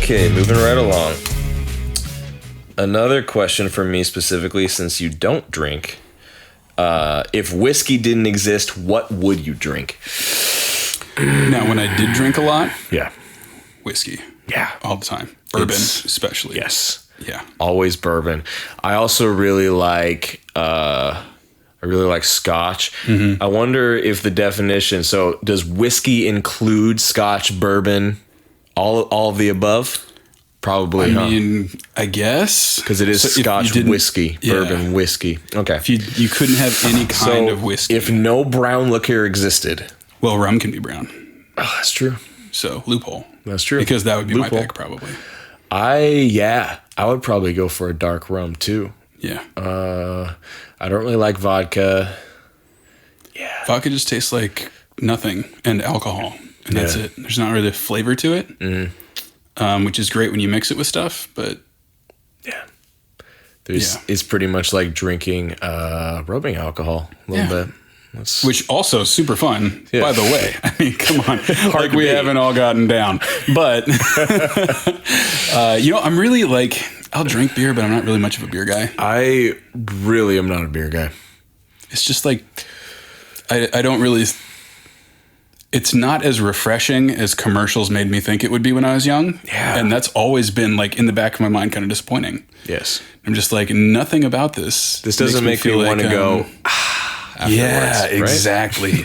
Okay, moving right along. Another question for me specifically, since you don't drink. If whiskey didn't exist, what would you drink? Now, when I did drink a lot, Yeah. whiskey. Yeah. All the time. Bourbon, especially. Yes. Yeah. Always bourbon. I also really like Scotch. I wonder if the definition, so does whiskey include Scotch, bourbon, all of the above? Probably, I mean, I guess. Because it is Scotch whiskey, bourbon whiskey. Okay. If you couldn't have any kind of whiskey. If no brown liquor existed. Well, rum can be brown. Oh, that's true. So, loophole. That's true. Because that would be Loophole. my pick, probably. I would probably go for a dark rum, too. Yeah. I don't really like vodka. Yeah. Vodka just tastes like nothing and alcohol. And that's it. There's not really a flavor to it. Which is great when you mix it with stuff, but... Yeah. It's pretty much like drinking rubbing alcohol a little bit. Which also super fun, by the way. I mean, come on. Like we haven't all gotten down. But, I'm really like... I'll drink beer, but I'm not really much of a beer guy. I really am not a beer guy. It's just like... I don't really... It's not as refreshing as commercials made me think it would be when I was young. Yeah. And that's always been like in the back of my mind kind of disappointing. Yes. I'm just like, nothing about this. This doesn't make me want to go... Yeah, exactly.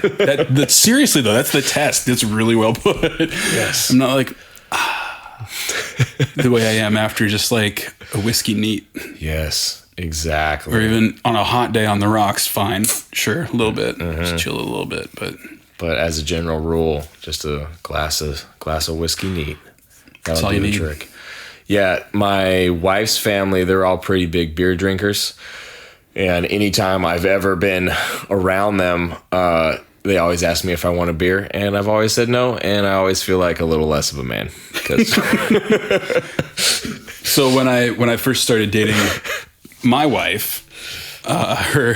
Seriously though, that's the test. It's really well put. Yes. I'm not like the way I am after just like a whiskey neat. Yes, exactly. Or even on a hot day on the rocks, fine. Sure, a little bit. Just chill a little bit, but as a general rule, just a glass of whiskey neat. That's all you need. Trick. Yeah, my wife's family, they're all pretty big beer drinkers. And anytime I've ever been around them, they always ask me if I want a beer, and I've always said no, and I always feel like a little less of a man. So when I first started dating my wife, her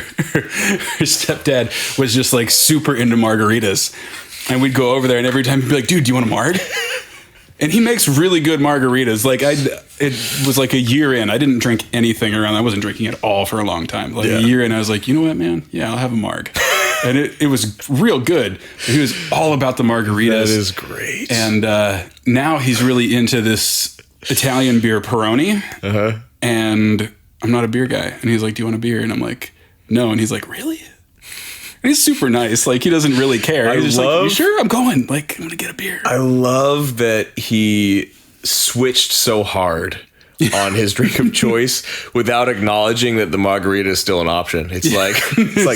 stepdad was just like super into margaritas, and we'd go over there, and every time he'd be like, "Dude, do you want a marg?" And he makes really good margaritas. Like it was like a year in. I didn't drink anything around. I wasn't drinking at all for a long time. Like a year in, I was like, you know what, man? Yeah, I'll have a marg. And it was real good. He was all about the margaritas. That is great. And now he's really into this Italian beer, Peroni. And I'm not a beer guy. And he's like, do you want a beer? And I'm like, no. And he's like, really? And he's super nice. Like, he doesn't really care. He's just like, you sure? I'm going. Like, I'm going to get a beer. I love that he switched so hard on his drink of choice without acknowledging that the margarita is still an option. It's like,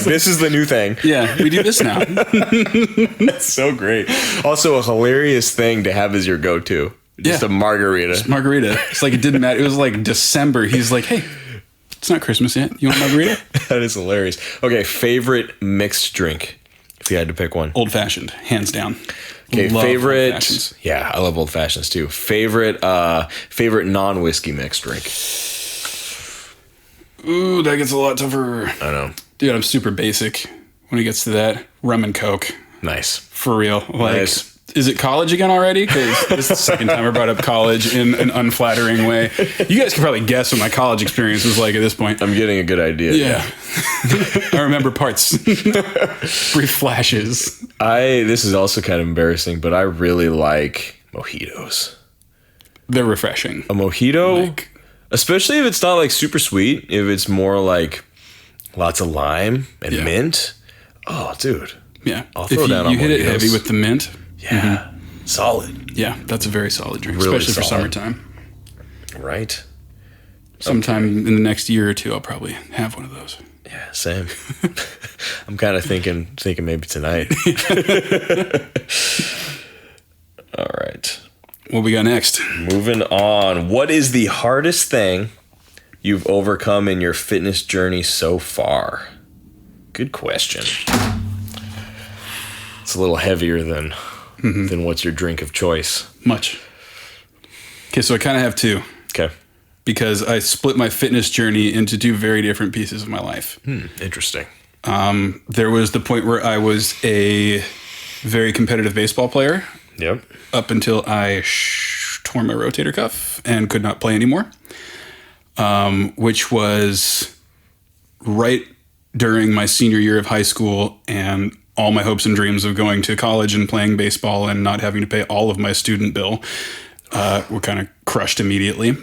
this is the new thing. Yeah, we do this now. That's so great. Also a hilarious thing to have as your go-to. Just a margarita. Just margarita. It's like it didn't matter. It was like December. He's like, hey, it's not Christmas yet. You want margarita? That is hilarious. Okay, favorite mixed drink, if you had to pick one. Old fashioned, hands down. Okay, favorite. Yeah, I love old fashions too. Favorite non-whiskey mixed drink. Ooh, that gets a lot tougher. I know. Dude, I'm super basic when it gets to that. Rum and Coke. Nice. For real. Like, nice. Is it college again already? Because this is the second time I brought up college in an unflattering way. You guys can probably guess what my college experience was like at this point. I'm getting a good idea. Yeah. I remember parts. Brief flashes. This is also kind of embarrassing, but I really like mojitos. They're refreshing. A mojito, especially if it's not like super sweet, if it's more like lots of lime and mint. Oh, dude. Yeah. I'll throw down on you hit it mojitos. heavy with the mint. Yeah. Solid. Yeah, that's a very solid drink, Really especially solid. for summertime. Right. Sometime in the next year or two, I'll probably have one of those. Yeah, same. I'm kind of thinking maybe tonight. All right. What we got next? Moving on. What is the hardest thing you've overcome in your fitness journey so far? Good question. It's a little heavier than what's your drink of choice. Much. Okay, so I kind of have two. Okay. Because I split my fitness journey into two very different pieces of my life. Interesting. There was the point where I was a very competitive baseball player. Yep. Up until I tore my rotator cuff and could not play anymore, which was right during my senior year of high school, and all my hopes and dreams of going to college and playing baseball and not having to pay all of my student bill were kind of crushed immediately.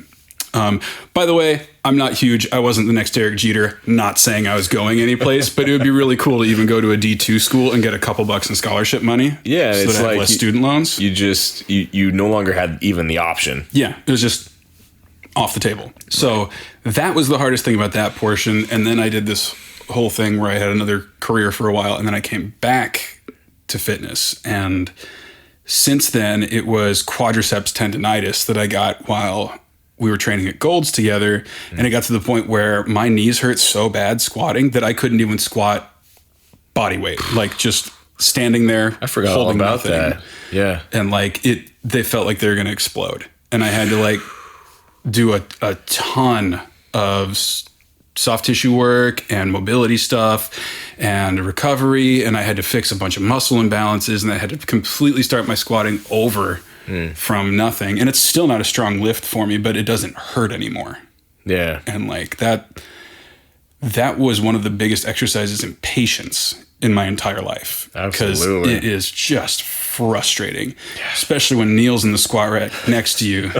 By the way, I'm not huge. I wasn't the next Derek Jeter, not saying I was going anyplace, but it would be really cool to even go to a D2 school and get a couple bucks in scholarship money. Yeah. So it's that I like have less student loans. You no longer had even the option. Yeah. It was just off the table. So that was the hardest thing about that portion. And then I did this whole thing where I had another career for a while, and then I came back to fitness. And since then it was quadriceps tendonitis that I got while we were training at Gold's together. And it got to the point where my knees hurt so bad squatting that I couldn't even squat body weight, like just standing there. I forgot all about that. Yeah. And like they felt like they were going to explode. And I had to like do a ton of soft tissue work and mobility stuff and recovery. And I had to fix a bunch of muscle imbalances, and I had to completely start my squatting over from nothing. And it's still not a strong lift for me, but it doesn't hurt anymore. Yeah. And like that was one of the biggest exercises in patience in my entire life. Absolutely. Because it is just frustrating, especially when Neil's in the squat rack next to you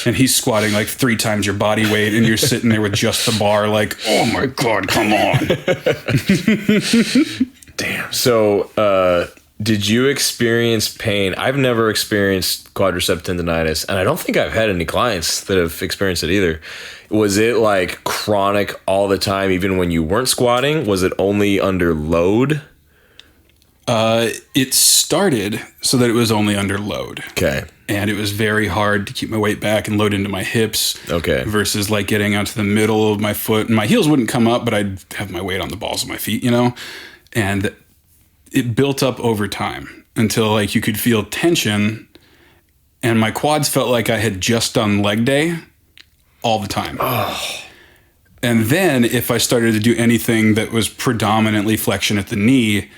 and he's squatting like 3 times your body weight, and you're sitting there with just the bar like, oh my God, come on. Damn. So, did you experience pain? I've never experienced quadricep tendonitis, and I don't think I've had any clients that have experienced it either. Was it like chronic all the time, even when you weren't squatting? Was it only under load? It started so that it was only under load. Okay. And it was very hard to keep my weight back and load into my hips. Okay. Versus like getting onto the middle of my foot. And my heels wouldn't come up, but I'd have my weight on the balls of my feet, you know? And it built up over time until like you could feel tension, and my quads felt like I had just done leg day all the time. Oh. And then if I started to do anything that was predominantly flexion at the knee,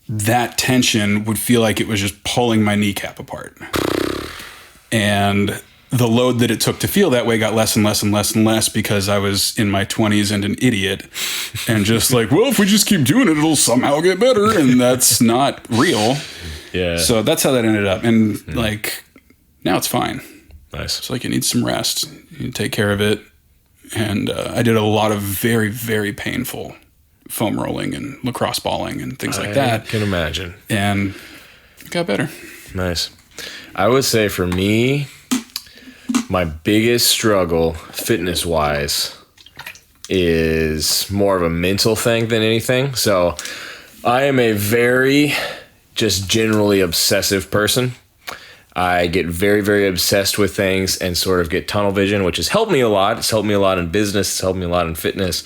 that tension would feel like it was just pulling my kneecap apart. And the load that it took to feel that way got less and less and less and less because I was in my 20s and an idiot and just like, well, if we just keep doing it, it'll somehow get better. And that's not real. Yeah. So that's how that ended up. And like, now it's fine. Nice. It's like, it needs some rest. You need to take care of it. And I did a lot of very, very painful foam rolling and lacrosse balling and things like that. I can imagine. And it got better. Nice. I would say for me, my biggest struggle fitness-wise is more of a mental thing than anything. So I am a very just generally obsessive person. I get very, very obsessed with things and sort of get tunnel vision, which has helped me a lot. It's helped me a lot in business. It's helped me a lot in fitness.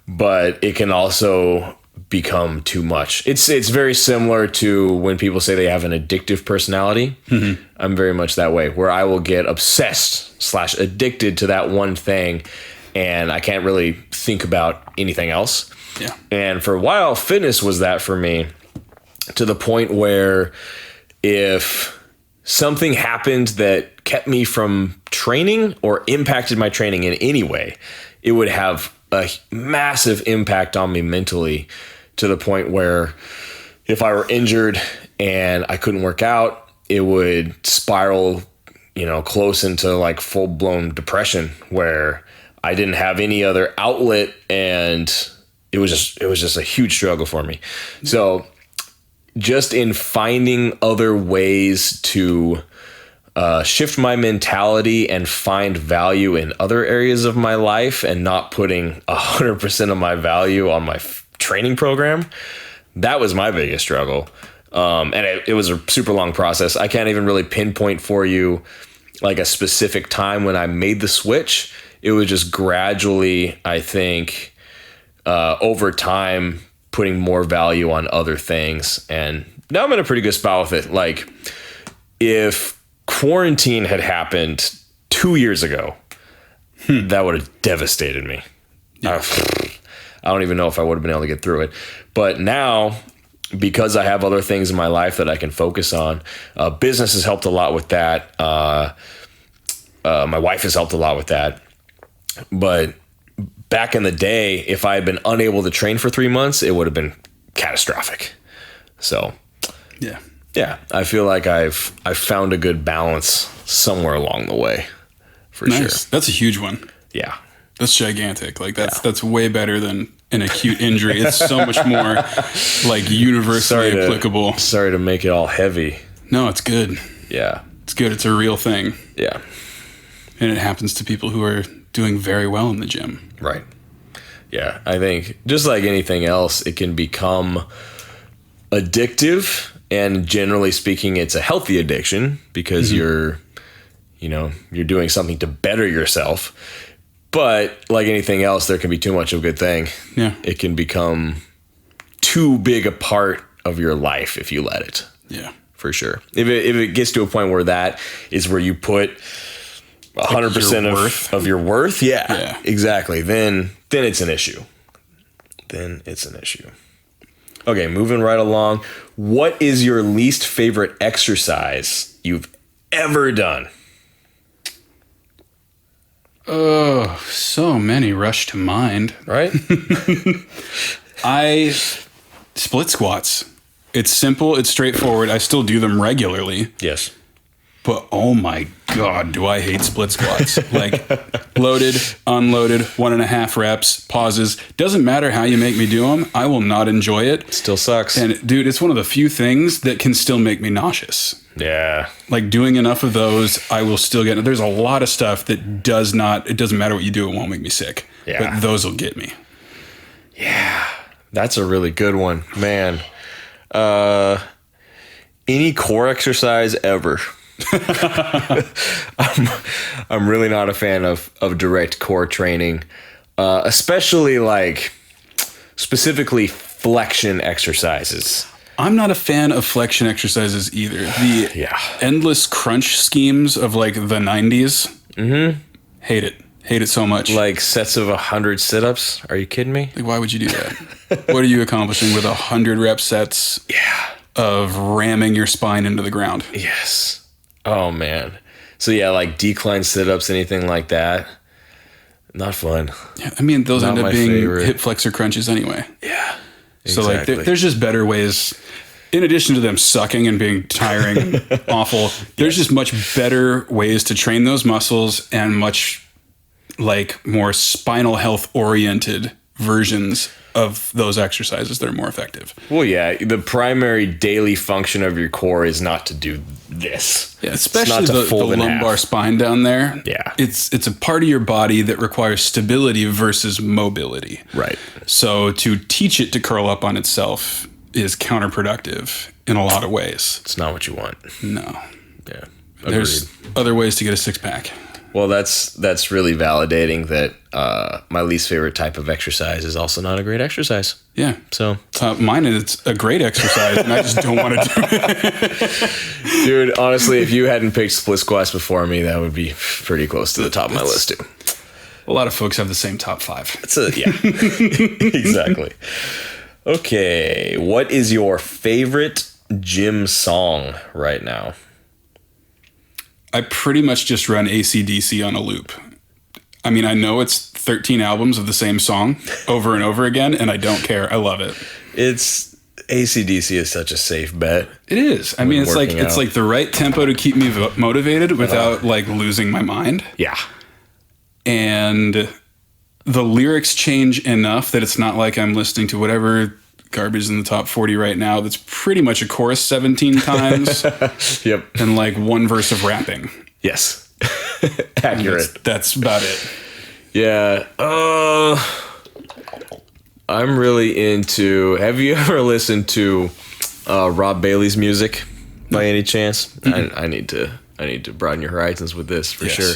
But it can also become too much. It's very similar to when people say they have an addictive personality. Mm-hmm. I'm very much that way, where I will get obsessed/addicted to that one thing, and I can't really think about anything else. Yeah. And for a while, fitness was that for me, to the point where if something happened that kept me from training or impacted my training in any way, it would have a massive impact on me mentally, to the point where if I were injured and I couldn't work out, it would spiral, close into like full blown depression where I didn't have any other outlet, and it was just a huge struggle for me. So just in finding other ways to shift my mentality and find value in other areas of my life and not putting 100% of my value on my training program, that was my biggest struggle. And it was a super long process. I can't even really pinpoint for you like a specific time when I made the switch. It was just gradually, I think, over time, putting more value on other things. And now I'm in a pretty good spot with it. Like, if quarantine had happened 2 years ago, that would have devastated me. Yeah. I don't even know if I would have been able to get through it. But now because I have other things in my life that I can focus on. Business has helped a lot with that. My wife has helped a lot with that. But back in the day, if I had been unable to train for 3 months, it would have been catastrophic. So yeah, I feel like I've found a good balance somewhere along the way, for sure. That's a huge one. Yeah, that's gigantic. Like that's way better than an acute injury. It's so much more like universally applicable. Sorry to make it all heavy. No, it's good. Yeah, it's good. It's a real thing. Yeah, and it happens to people who are doing very well in the gym. Right. Yeah, I think just like anything else, it can become addictive. And generally speaking, it's a healthy addiction because you're doing something to better yourself. But like anything else, there can be too much of a good thing. Yeah. It can become too big a part of your life if you let it. Yeah. For sure. If it gets to a point where that is where you put 100% of your worth. Yeah, exactly. Then it's an issue. Okay, moving right along. What is your least favorite exercise you've ever done? Oh, so many rush to mind. Right? Split squats. It's simple. It's straightforward. I still do them regularly. Yes. But oh my God, do I hate split squats. Like loaded, unloaded, 1.5 reps, pauses. Doesn't matter how you make me do them. I will not enjoy it. Still sucks. And dude, it's one of the few things that can still make me nauseous. Yeah. Like doing enough of those, I will still get, there's a lot of stuff that it doesn't matter what you do, it won't make me sick. Yeah. But those will get me. Yeah. That's a really good one, man. Any core exercise ever. I'm really not a fan of direct core training, especially like specifically flexion exercises. I'm not a fan of flexion exercises either. The endless crunch schemes of like the 90s. Mm-hmm. Hate it so much. Like sets of 100 sit-ups. Are you kidding me? Like, why would you do that? What are you accomplishing with 100 rep sets? Of ramming your spine into the ground? Yes. Oh, man. So, yeah, like decline sit-ups, anything like that. Not fun. Yeah, I mean, those end up being hip flexor crunches anyway. Yeah, exactly. So, like, there's just better ways. In addition to them sucking and being tiring and awful, there's just much better ways to train those muscles and much, like, more spinal health-oriented versions of those exercises that are more effective. Well, yeah, the primary daily function of your core is not to do this. Yeah, especially the lumbar spine down there. Yeah. It's a part of your body that requires stability versus mobility. Right. So to teach it to curl up on itself is counterproductive in a lot of ways. It's not what you want. No. Yeah. Agreed. There's other ways to get a six-pack. Well, that's really validating that my least favorite type of exercise is also not a great exercise. Yeah. So mine is a great exercise, and I just don't want to do it. Dude, honestly, if you hadn't picked split squats before me, that would be pretty close to the top of my list too. A lot of folks have the same top 5. Exactly. Okay, what is your favorite gym song right now? I pretty much just run AC/DC on a loop. I mean, I know it's 13 albums of the same song over and over again, and I don't care. I love it. It's AC/DC is such a safe bet. It is. I mean, it's like the right tempo to keep me motivated without like losing my mind. Yeah. And the lyrics change enough that it's not like I'm listening to whatever garbage in the top 40 right now that's pretty much a chorus 17 times. Yep. And like one verse of rapping. Yes. Accurate. That's about it. Yeah. I'm really into, have you ever listened to Rob Bailey's music by any chance? Mm-hmm. I need to broaden your horizons with this for sure.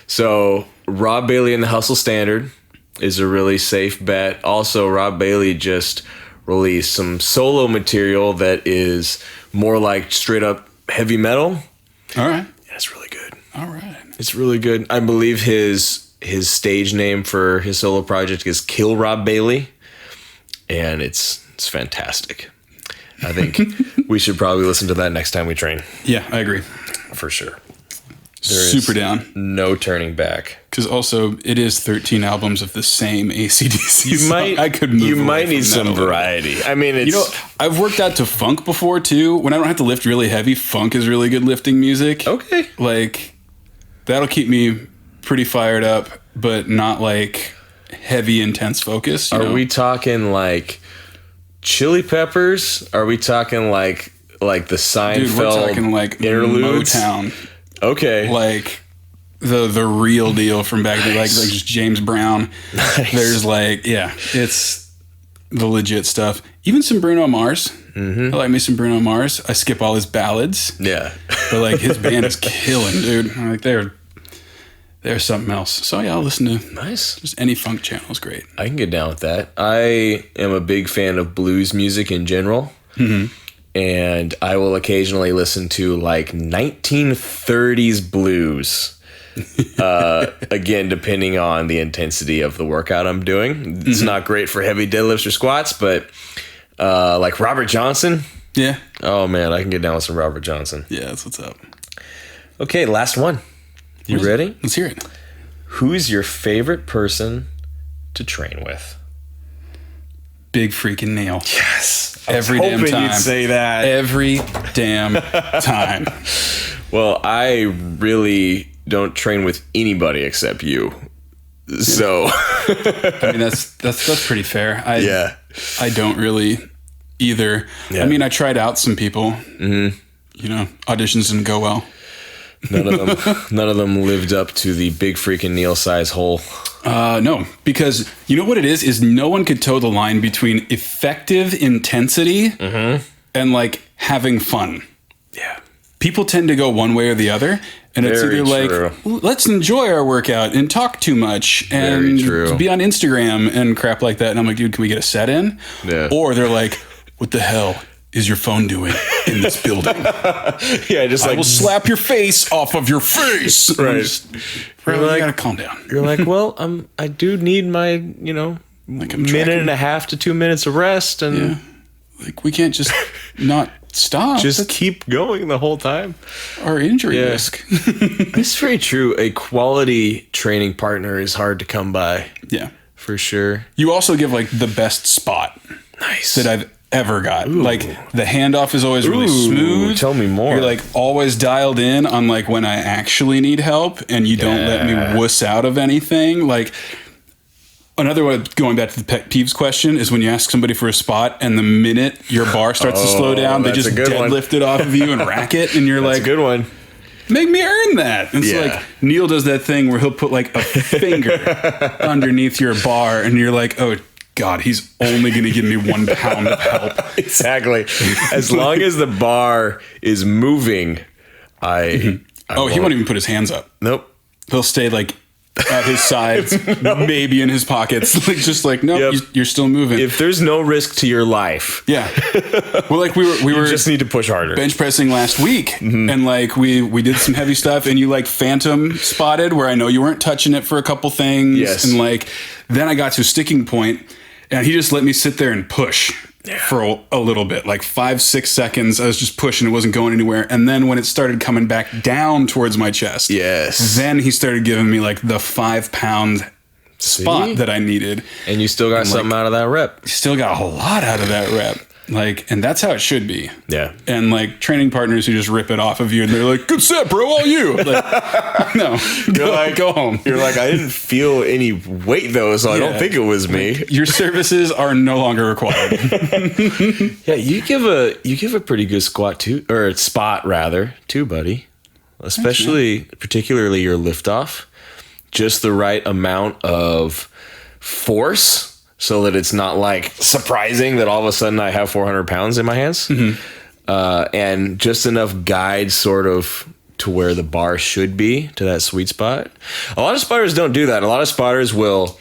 So Rob Bailey and the Hustle Standard is a really safe bet. Also, Rob Bailey just released some solo material that is more like straight up heavy metal. All right. Yeah, it's really good. All right. It's really good. I believe his stage name for his solo project is Kill Rob Bailey, and it's fantastic. I think we should probably listen to that next time we train. Yeah, I agree. For sure. Super down. No turning back. Because also, it is 13 albums of the same AC/DC song. I could move You away might from need that some a little. variety. I mean, it's... You know, I've worked out to funk before, too. When I don't have to lift really heavy, funk is really good lifting music. Okay. Like, that'll keep me pretty fired up, but not, like, heavy, intense focus. Are we talking, like, Chili Peppers? Are we talking, like the Seinfeld Dude, we're talking, like, interludes? Motown. Okay. Like the real deal from back then, like just James Brown. Nice. There's like, yeah, it's the legit stuff. Even some Bruno Mars. Mm-hmm. I like me some Bruno Mars. I skip all his ballads. Yeah. But like his band is killing, dude. Like they're something else. So yeah, I'll listen to Nice. just any funk channel is great. I can get down with that. I am a big fan of blues music in general. Mm-hmm. And I will occasionally listen to like 1930s blues. Again, depending on the intensity of the workout I'm doing. It's not great for heavy deadlifts or squats, but like Robert Johnson. Yeah. Oh man, I can get down with some Robert Johnson. Yeah, that's what's up. Okay, last one. You ready? Let's hear it. Who's your favorite person to train with? Big freaking Neil. Yes. Every damn time. You'd say that. Every damn time. Well, I really don't train with anybody except you. So I mean that's pretty fair. I don't really either. Yeah. I mean, I tried out some people. Mm-hmm. You know, auditions didn't go well. None of them lived up to the big freaking Neil size hole. No, because you know what it is no one could toe the line between effective intensity and like having fun. Yeah. People tend to go one way or the other. And it's Very either true. like, let's enjoy our workout and talk too much and be on Instagram and crap like that. And I'm like, dude, can we get a set in? Yeah. Or they're like, what the hell is your phone doing in this building? Yeah, just I like will slap your face off of your face. Right. Bro, You're like- you gotta calm down. you're like, well, I do need my, Like I'm minute tracking- and a half to 2 minutes of rest and Yeah. Like we can't just not stop. just That's keep going the whole time. our injury Yeah. risk. It's very true. A quality training partner is hard to come by, Yeah. for sure. You also give like the best spot Nice. that I've ever got. Like the handoff is always really smooth. Tell me more. You're like always dialed in on like when I actually need help and you don't let me wuss out of anything. Like another one, going back to the pet peeves question, is when you ask somebody for a spot and the minute your bar starts to slow down, they that's just a good one. deadlift it off of you and rack it. And you're That's like, a good one. make me earn that. And it's Yeah. like Neil does that thing where he'll put like a finger underneath your bar and you're like, oh God, he's only going to give me 1 pound of help. Exactly. As long as the bar is moving, I He won't even put his hands up. Nope. He'll stay like at his sides, maybe in his pockets. Like just like, no, Yep. you're still moving. If there's no risk to your life, Yeah. Well, like we you were just need to push harder. bench pressing last week, Mm-hmm. and like we did some heavy stuff, and you like phantom spotted where I know you weren't touching it for a couple things, Yes. and like then I got to a sticking point, and he just let me sit there and push. For a little bit, like 5-6 seconds, I was just pushing. It wasn't going anywhere. And then when it started coming back down towards my chest, Yes. then he started giving me like the 5 pound spot See? that I needed. And you still got something out of that rep. Still got a lot out of that rep. Like, and that's how it should be. Yeah. And like training partners who just rip it off of you and they're like, good set, bro, all you. Like, no, go home. You're like, I didn't feel any weight though, so I don't Yeah. think it was me. Your services are no longer required. Yeah, you give a pretty good squat too, or spot rather, too, buddy. Especially, particularly your lift off, just the right amount of force so that it's not like surprising that all of a sudden I have 400 pounds in my hands, and just enough guide sort of to where the bar should be to that sweet spot. A lot of spotters don't do that. A lot of spotters will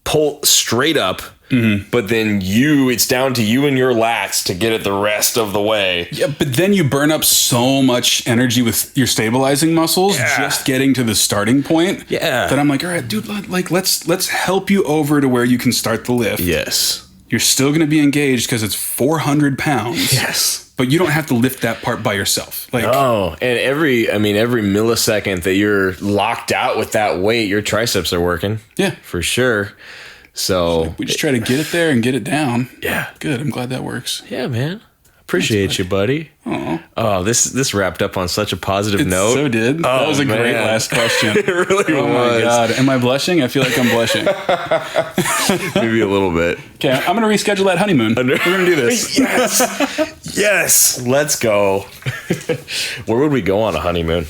pull straight up. But then it's down to you and your lats to get it the rest of the way. Yeah, but then you burn up so much energy with your stabilizing muscles just getting to the starting point. Yeah. That I'm like, all right, dude, like let's help you over to where you can start the lift. Yes. You're still going to be engaged because it's 400 pounds. Yes. But you don't have to lift that part by yourself. Like, oh, and every millisecond that you're locked out with that weight, your triceps are working. Yeah. For sure. So we just try to get it there and get it down. Yeah. Good. I'm glad that works. Yeah, man. Appreciate you, buddy. Oh, this wrapped up on such a positive note. So did. That was a great last question. It really was. Oh my God. Am I blushing? I feel like I'm blushing. Maybe a little bit. Okay, I'm going to reschedule that honeymoon. We're going to do this. Yes. Yes. Let's go. Where would we go on a honeymoon?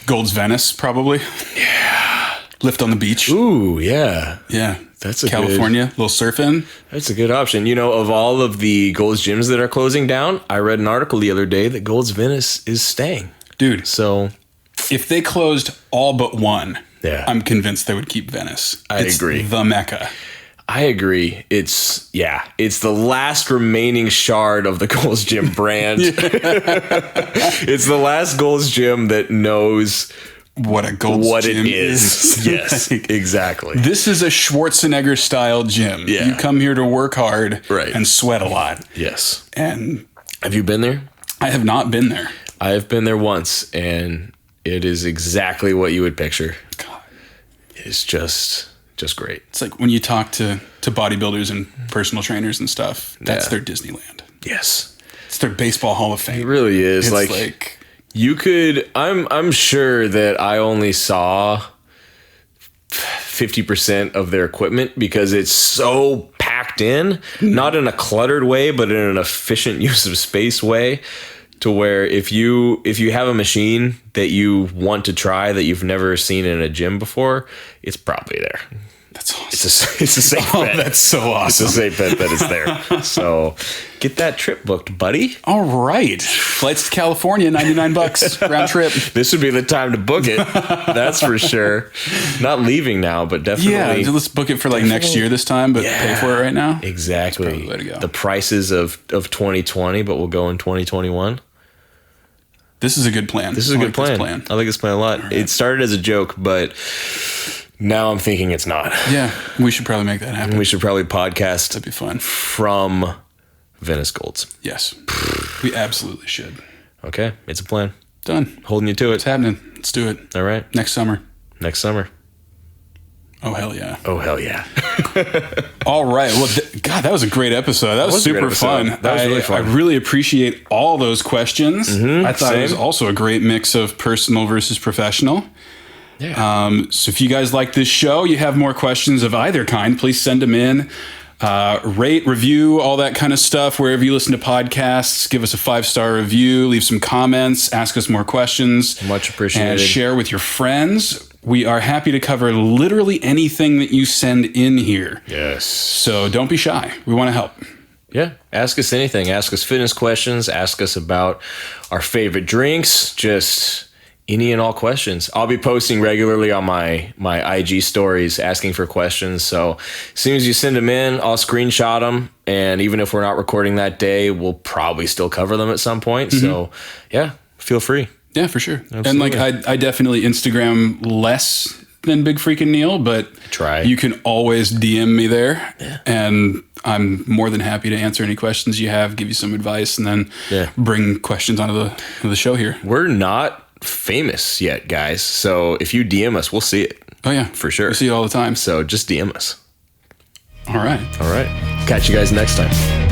Gold's Venice, probably. Yeah. Lift on the beach. Ooh, yeah. Yeah. That's a California, little surfing. That's a good option. You know, of all of the Gold's Gyms that are closing down, I read an article the other day that Gold's Venice is staying. Dude, so if they closed all but one, yeah, I'm convinced they would keep Venice. It's agree. The Mecca. I agree. It's the last remaining shard of the Gold's Gym brand. It's the last Gold's Gym that knows what a Gold's Gym it is. Yes, like, exactly. This is a Schwarzenegger style gym. Yeah. You come here to work hard and sweat a lot. Yes. And have you been there? I have not been there. I have been there once, and it is exactly what you would picture. God. It's just great. It's like when you talk to bodybuilders and personal trainers and stuff, that's their Disneyland. Yes. It's their baseball Hall of Fame. It really is. It's like you could, I'm sure that I only saw 50% of their equipment because it's so packed in, not in a cluttered way, but in an efficient use of space way, to where if you have a machine that you want to try that you've never seen in a gym before, it's probably there. That's awesome. It's a safe bet. That's so awesome. It's a safe bet that it's there. So get that trip booked, buddy. All right. Flights to California, $99 round trip. This would be the time to book it. That's for sure. Not leaving now, but definitely. Yeah, let's book it for like next year this time, but pay for it right now. Exactly. That's probably the way to go. The prices of 2020, but we'll go in 2021. This is a good plan. This is a good plan. I like this plan a lot. Right. It started as a joke, but now I'm thinking it's not. Yeah, we should probably make that happen. We should probably podcast. That'd be fun. From Venice Golds. Yes, we absolutely should. Okay, it's a plan. Done. Holding you to it. It's happening. Let's do it. All right. Next summer. Oh, hell yeah. Oh, hell yeah. All right. Well, God, that was a great episode. That was super fun. That was really fun. I really appreciate all those questions. I thought it was also a great mix of personal versus professional. Yeah. So if you guys like this show, you have more questions of either kind, please send them in. Rate, review, all that kind of stuff. Wherever you listen to podcasts, give us a 5-star review, leave some comments, ask us more questions. Much appreciated. And share with your friends. We are happy to cover literally anything that you send in here. Yes. So don't be shy. We want to help. Yeah. Ask us anything. Ask us fitness questions. Ask us about our favorite drinks. Just any and all questions. I'll be posting regularly on my IG stories asking for questions. So as soon as you send them in, I'll screenshot them. And even if we're not recording that day, we'll probably still cover them at some point. So yeah, feel free. Yeah, for sure. Absolutely. And like I definitely Instagram less than Big Freakin' Neil, but you can always DM me there. Yeah. And I'm more than happy to answer any questions you have, give you some advice, and then bring questions onto the show here. We're not famous yet, guys. So if you DM us, we'll see it. Oh, yeah. For sure. We see it all the time. So just DM us. All right. All right. Catch you guys next time.